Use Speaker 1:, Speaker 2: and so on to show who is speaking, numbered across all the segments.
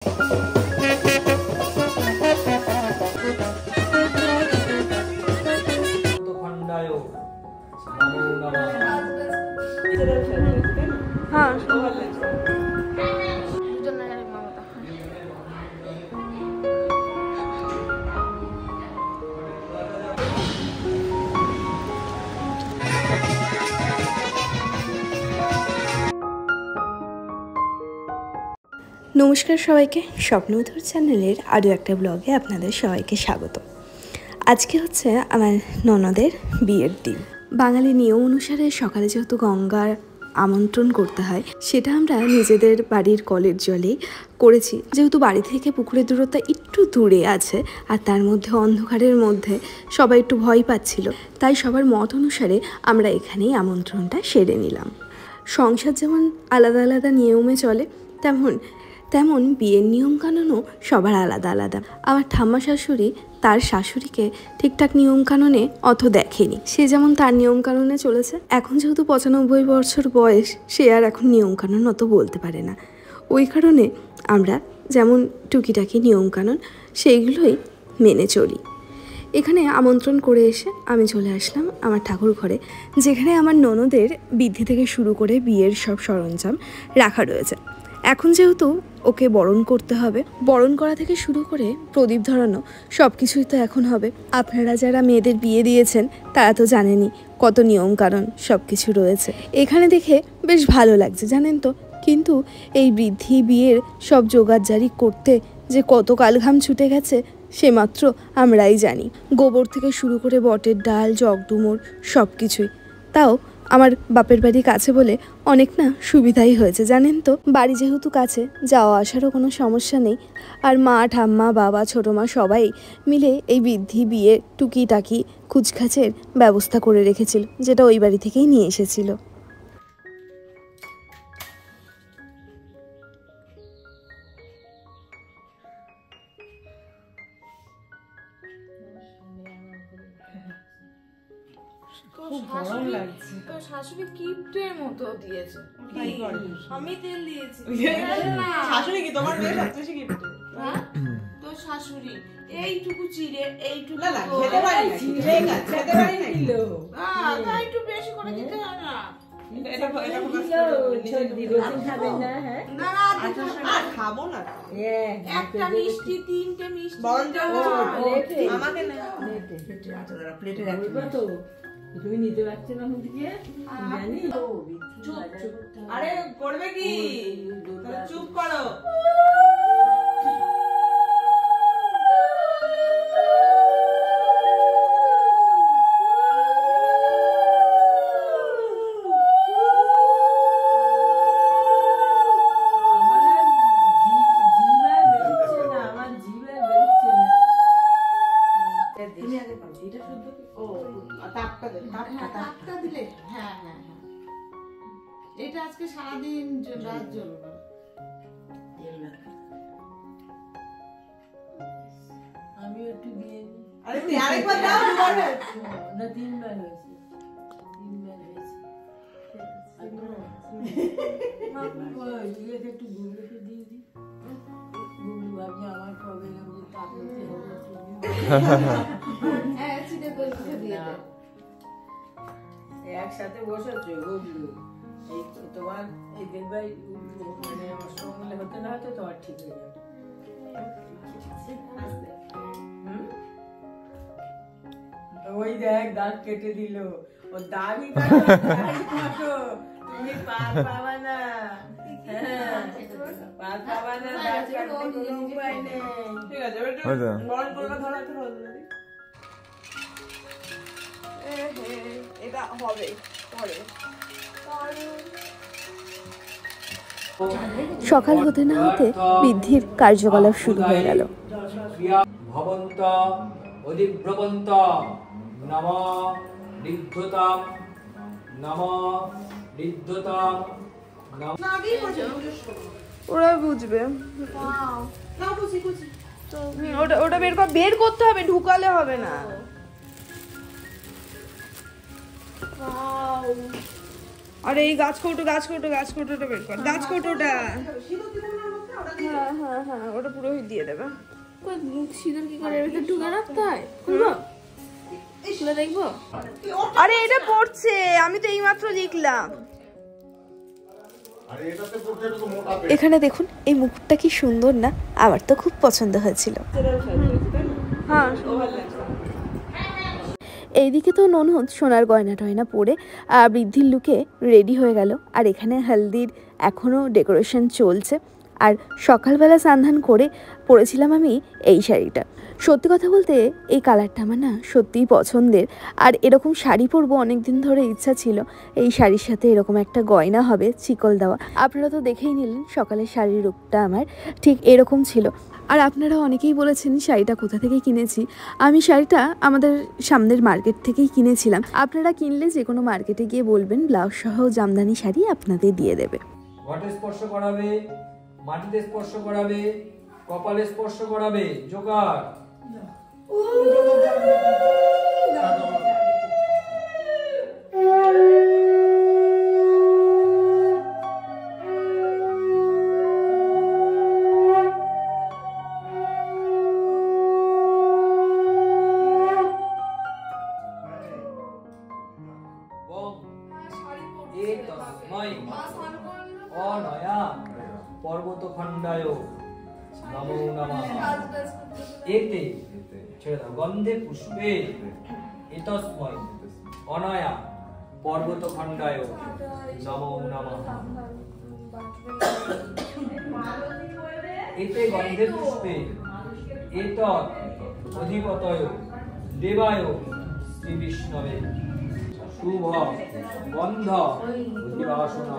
Speaker 1: হ্যাঁ নমস্কার সবাইকে, স্বপ্নমধুর চ্যানেলের আরও একটা ব্লগে আপনাদের সবাইকে স্বাগত। আজকে হচ্ছে আমার ননদের বিয়ের দিন। বাঙালি নিয়ম অনুসারে সকালে যেহেতু গঙ্গার আমন্ত্রণ করতে হয়, সেটা আমরা নিজেদের বাড়ির কলের জলেই করেছি। যেহেতু বাড়ি থেকে পুকুরের দূরত্ব একটু দূরে আছে, আর তার মধ্যে অন্ধকারের মধ্যে সবাই একটু ভয় পাচ্ছিল, তাই সবার মত অনুসারে আমরা এখানেই আমন্ত্রণটা সেরে নিলাম। সংসার যেমন আলাদা আলাদা নিয়মে চলে, তেমন বিয়ের নিয়মকানুনও সবার আলাদা আলাদা। আমার ঠাম্মা শাশুড়ি তার শাশুড়িকে ঠিকঠাক নিয়মকানুনে অত দেখেনি, সে যেমন তার নিয়মকানুনে চলেছে। এখন যেহেতু 95 বছর বয়স, সে আর এখন নিয়মকানুন অত বলতে পারে না। ওই কারণে আমরা যেমন টুকিটাকি নিয়মকানুন সেইগুলোই মেনে চলি। এখানে আমন্ত্রণ করে এসে আমি চলে আসলাম আমার ঠাকুর ঘরে, যেখানে আমার ননদের বিধি থেকে শুরু করে বিয়ের সব সরঞ্জাম রাখা রয়েছে। এখন যেহেতু ওকে বরণ করতে হবে, বরণ করা থেকে শুরু করে প্রদীপ ধরানো সব কিছুই তো এখন হবে। আপনারা যারা মেয়েদের বিয়ে দিয়েছেন তারা তো জানেনই কত নিয়মকানুন সব কিছু রয়েছে। এখানে দেখে বেশ ভালো লাগছে জানেন তো, কিন্তু এই বৃদ্ধি বিয়ের সব জোগাড়জারি করতে যে কত কালঘাম ছুটে গেছে সে মাত্র আমরাই জানি। গোবর থেকে শুরু করে বটের ডাল, জগডুমুর সব কিছুই। তাও আমার বাপের বাড়ি কাছে বলে অনেক না সুবিধাই হয়েছে জানেন তো। বাড়ি যেহেতু কাছে, যাওয়া আসারও কোনো সমস্যা নেই। আর মা, ঠাম্মা, বাবা, ছোটো মা সবাই মিলে এই বৃদ্ধি বিয়ের টুকিটাকি কুচখাচের ব্যবস্থা করে রেখেছিল, যেটা ওই বাড়ি থেকেই নিয়ে এসেছিল।
Speaker 2: শাশুড়ি কিপ্টের মতো দিয়েছে। আমি তেল দিয়েছি।
Speaker 3: শাশুড়ি কি তোমার মেয়ে সবচেয়ে কিপ্টে?
Speaker 2: হ্যাঁ, তোর শাশুড়ি এইটুকু চিড়ে এইটুকু
Speaker 3: না খেতে পারি না, খেতে পারি না কিলো।
Speaker 2: তাই একটু বেশি করে দিতে হয় না।
Speaker 3: এটা খাবেন না? হ্যাঁ না খাবো না।
Speaker 2: একটা মিষ্টি, তিনটে মিষ্টি
Speaker 3: আমাকে না প্লেটে রাখবো তো। তুমি নিতে পারছো না ওদিকে জানি। আরে করবে কি, চুপ করো।
Speaker 2: এটা আজকে সারাদিন রাত জ্বলবে।
Speaker 4: আমি একটু দিয়ে নি।
Speaker 3: আরে আরেকবার দাও, দুবার
Speaker 4: না তিনবার হয়েছে। একটু গুগলকে দিয়ে দিই। গুগল ভাবছে আমার প্রবলেম একসাথে বসেছে গুগলু। তোমার এই দেখবাই মানে অষ্টমঙ্গলে হতে না হতে তোমার ঠিক হয়ে যাবে। ওই দেখ দাঁত কেটে দিল, ও দাবি তুমি পার পাবা না। পার পাবা না, দাঁত কাটতে কোনো উপায় নেই।
Speaker 3: ঠিক আছে, বরণ করবে ধরাতে হবে। এটা হবে পরে।
Speaker 1: সকাল হতে না হতে বৃদ্ধির কার্যকলাপ শুরু হয়ে গেল।
Speaker 5: ভবন্ত অধিব্রবন্ত নম ঋদ্ধতাম নম ঋদ্ধতাম।
Speaker 1: ওরা বুঝবে, ওটা বের করতে হবে, ঢুকালে হবে না। আরে এই গাছ কৌটোটা বের কর, গাছ কৌটোটা।
Speaker 2: হ্যাঁ হ্যাঁ হ্যাঁ, ওটা পুরোহিত দিয়ে দেবে। সিঁদুর কি করে এর ভিতরে ঢুকে রাখতে হয়? খুলবো? খুলে দেখবো?
Speaker 1: আরে এটা পড়ছে, আমি তো এইমাত্র লিখলাম। এখানে দেখুন এই মুকুটটা কি সুন্দর না, আমার তো খুব পছন্দ হয়েছিল।
Speaker 2: হ্যাঁ
Speaker 1: এইদিকে তো ননদ সোনার গয়না টয়না পরে বৃদ্ধির লুকে রেডি হয়ে গেল। আর এখানে হলদির এখনও ডেকোরেশন চলছে। আর সকালবেলা স্নান করে পরেছিলাম আমি এই শাড়িটা। সত্যি কথা বলতে এই কালারটা আমার না সত্যিই পছন্দের। আর এরকম শাড়ি পরবো অনেক দিন ধরে ইচ্ছা ছিল। এই শাড়ির সাথে এরকম একটা গয়না হবে চিকল দেওয়া। আপনারা তো দেখেই নিলেন সকালের শাড়ির রূপটা আমার ঠিক এরকম ছিল। আর আপনারা অনেকেই বলেছেন শাড়িটা কোথা থেকে কিনেছি। আমি শাড়িটা আমাদের সামনের মার্কেট থেকেই কিনেছিলাম। আপনারা কিনলে যে কোনো মার্কেটে গিয়ে বলবেন ব্লাউজ সহ জামদানি শাড়ি আপনাদের দিয়ে দেবে।
Speaker 5: ঘটে স্পর্শ করাবে, মাটিতে স্পর্শ করাবে, কপালে স্পর্শ করাবে। জোকার অনয়া পর্বত খণ্ডায় নমো নমঃ। এতে ছেড়ে দাও। গন্ধে পুষ্পে এতস্মৈ অনয়া পর্বত খণ্ডায় নমো নমঃ। এতে গন্ধে পুষ্পে এতৎ অধিপতয় দেবায় শ্রী বিষ্ণবে শুভ গন্ধ অধিবাসনা।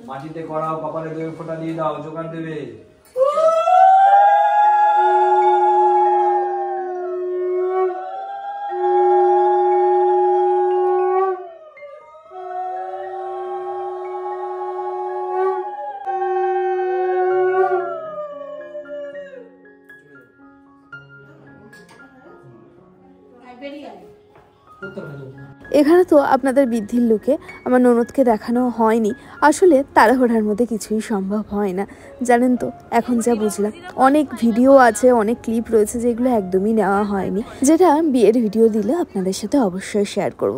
Speaker 5: মাটিতে করাও, কপালে দেবে, ফোঁটা দিয়ে দাও। জোগাড় দেবে।
Speaker 1: এখানে তো আপনাদের বৃদ্ধির লুকে আমার ননদকে দেখানো হয়নি। আসলে তাড়াহুড়ার মধ্যে কিছুই সম্ভব হয় না, জানেন তো। এখন যা বুঝলাম অনেক ভিডিও আছে, অনেক ক্লিপ রয়েছে যেগুলো একদমই নেওয়া হয়নি, যেটা বিয়ের ভিডিও দিলে আপনাদের সাথে অবশ্যই শেয়ার করব।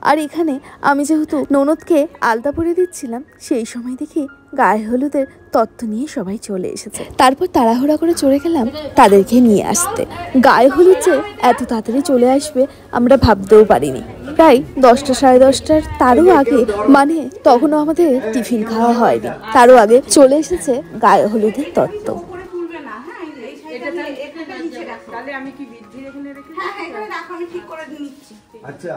Speaker 1: আর এখানে আমি যেহেতু ননদকে আলতা পরিয়ে দিচ্ছিলাম, সেই সময় দেখি গায়ে হলুদের তত্ত্ব নিয়ে সবাই চলে এসেছে। তারপর তাড়াহুড়া করে চলে গেলাম তাদেরকে নিয়ে আসতে। গায়ে হলুদ যে এত তাড়াতাড়ি চলে আসবে আমরা ভাবতেও পারিনি। প্রায় 10টা সাড়ে 10টার তারও আগে, মানে তখনও আমাদের টিফিন খাওয়া হয়নি, তারও আগে চলে এসেছে গায়ে হলুদের তত্ত্ব।
Speaker 6: আচ্ছা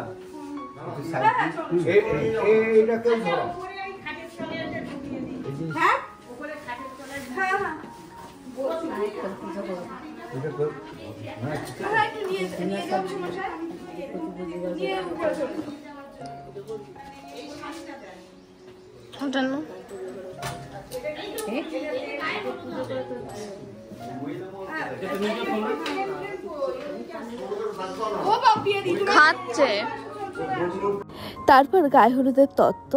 Speaker 2: খাচ্ছে।
Speaker 1: তারপর গায়ে হলুদের তত্ত্ব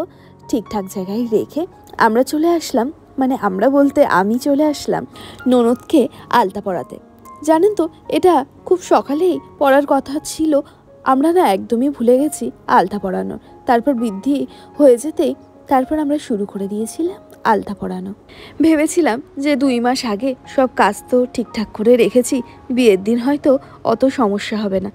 Speaker 1: ঠিকঠাক জায়গায় রেখে আমরা চলে আসলাম, মানে আমরা বলতে আমি চলে আসলাম ননদকে আলতা পরাতে। জানেন তো এটা খুব সকালেই পড়ার কথা ছিল, আমরা না একদমই ভুলে গেছি আলতা পরানোর। তারপর বৃদ্ধি হয়ে যেতেই তারপর আমরা শুরু করে দিয়েছিলাম আলতা পরানো। ভেবেছিলাম যে 2 মাস আগে সব কাজ তো ঠিকঠাক করে রেখেছি, বিয়ের দিন হয়তো অত সমস্যা হবে না।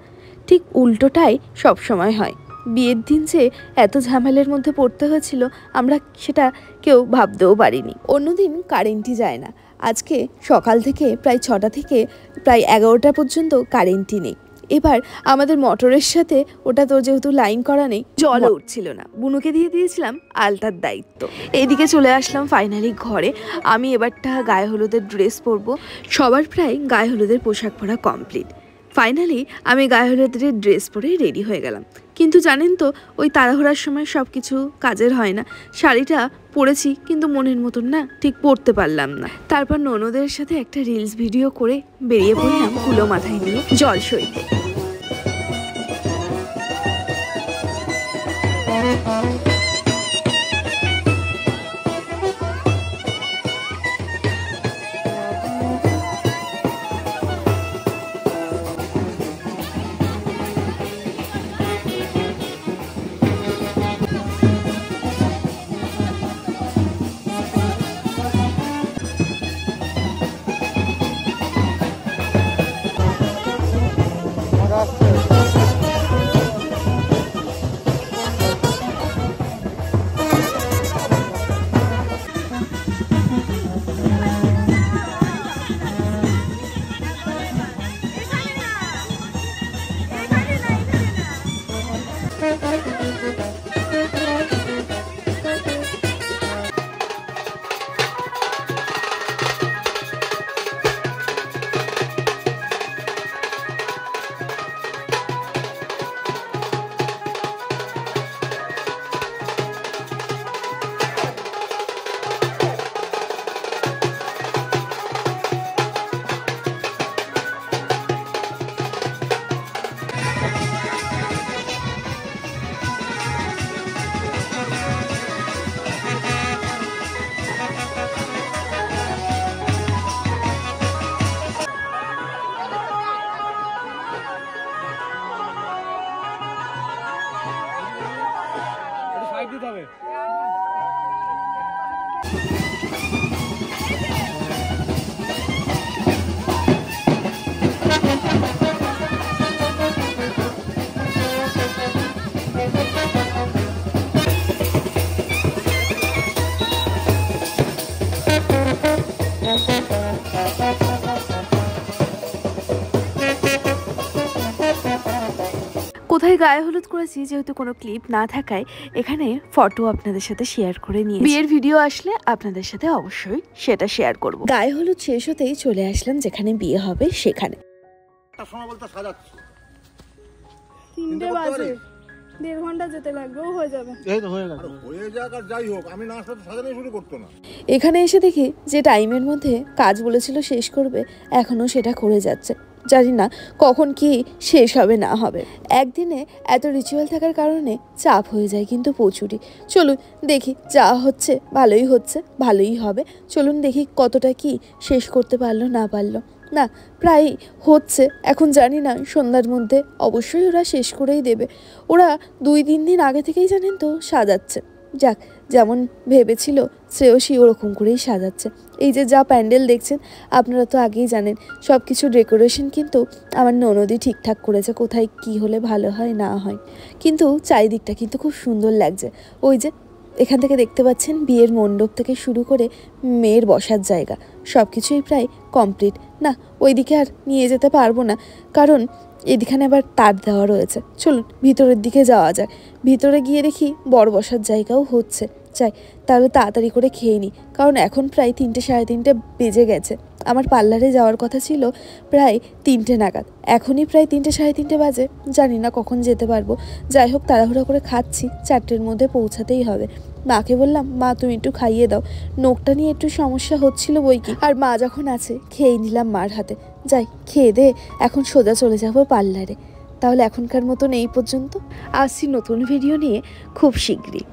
Speaker 1: ঠিক উল্টোটাই সব সময় হয়। বিয়ের দিন যে এত ঝামেলার মধ্যে পড়তে হয়েছিল আমরা সেটা কেউ ভাবতেও পারিনি। অন্যদিন কারেন্টই যায় না, আজকে সকাল থেকে প্রায় 6টা থেকে প্রায় 11টা পর্যন্ত কারেন্টই নেই। এবার আমাদের মোটরের সাথে ওটা তো যেহেতু লাইন করা নেই, জল উঠছিল না, বুনুকে দিয়ে দিয়েছিলাম আলতার দায়িত্ব। এইদিকে চলে আসলাম ফাইনালি ঘরে। আমি এবারটা গায়ে হলুদের ড্রেস পরবো। সবার প্রায় গায়ে হলুদের পোশাক পরা কমপ্লিট। ফাইনালি আমি গায়ে হলুদের ড্রেস পরে রেডি হয়ে গেলাম। কিন্তু জানেন তো ওই তাড়াহুড়ার সময় সব কিছু কাজের হয় না। শাড়িটা পরেছি কিন্তু মনের মতন না ঠিক পরতে পারলাম না। তারপর ননদের সাথে একটা রিলস ভিডিও করে বেরিয়ে পড়লাম কুলো মাথায় নিয়ে জল সইতে। গায়ে হলুদ করেছি, যেহেতু কোনো ক্লিপ না থাকায় এখানে ফটো আপনাদের সাথে শেয়ার করে নিয়ে বিয়ের ভিডিও আসলে আপনাদের সাথে অবশ্যই সেটা শেয়ার করব। গায়ে হলুদ শেষ হতেই চলে আসলাম যেখানে বিয়ে হবে সেখানে।
Speaker 6: সময় বলতে সাজাচ্ছি
Speaker 2: 3টে বাজে, 1.5 ঘন্টা যেতে লাগবে, হয়ে যাবে।
Speaker 6: এই তো হয়ে গেছে, হয়ে যাক আর যাই হোক, আমি না আসলে সাজানো শুরু করতো না।
Speaker 1: এখানে এসে দেখি যে টাইমের মধ্যে কাজ বলেছিল শেষ করবে, এখনো সেটা করে যাচ্ছে। জানি না কখন কি শেষ হবে না হবে। একদিনে এত রিচুয়াল থাকার কারণে চাপ হয়ে যায় কিন্তু প্রচুরই। চলুন দেখি, যা হচ্ছে ভালোই হচ্ছে, ভালোই হবে। চলুন দেখি কতটা কি শেষ করতে পারলো না পারলো। না, প্রায় হচ্ছে। এখন জানি না সন্ধ্যার মধ্যে অবশ্যই ওরা শেষ করেই দেবে। ওরা 2-3 দিন আগে থেকেই জানেন তো সাজাচ্ছে। যাক, যেমন ভেবেছিল শ্রেয়সী ওরকম করেই সাজাচ্ছে। এই যে যা প্যান্ডেল দেখছেন, আপনারা তো আগেই জানেন সব কিছু ডেকোরেশন কিন্তু আমার ননদই ঠিকঠাক করেছে, কোথায় কি হলে ভালো হয় না হয়। কিন্তু চারিদিকটা কিন্তু খুব সুন্দর লাগছে। ওই যে এখান থেকে দেখতে পাচ্ছেন বিয়ের মণ্ডপ থেকে শুরু করে মেয়ের বসার জায়গা সব কিছুই প্রায় কমপ্লিট। না, ওইদিকে আর নিয়ে যেতে পারবো না, কারণ এদিকে আবার তার দেওয়া রয়েছে। চলুন ভিতরের দিকে যাওয়া যাক। ভিতরে গিয়ে দেখি বর বসার জায়গাও হচ্ছে। চাই তাহলে তাড়াতাড়ি করে খেয়ে নিই, কারণ এখন প্রায় 3টে সাড়ে 3টে বেজে গেছে। আমার পার্লারে যাওয়ার কথা ছিল প্রায় 3টে নাগাদ, এখনই প্রায় 3টে সাড়ে 3টে বাজে। জানি না কখন যেতে পারবো। যাই হোক, তাড়াহুড়া করে খাচ্ছি, 4টের মধ্যে পৌঁছাতেই হবে। মাকে বললাম, মা তুমি একটু খাইয়ে দাও, নোকটা নিয়ে একটু সমস্যা হচ্ছিল বই কি। আর মা যখন আছে খেয়ে নিলাম মার হাতে। যাই, খেয়ে দে এখন সোজা চলে যাবো পার্লারে। তাহলে এখনকার মতন এই পর্যন্ত, আসছি নতুন ভিডিও নিয়ে খুব শীঘ্রই।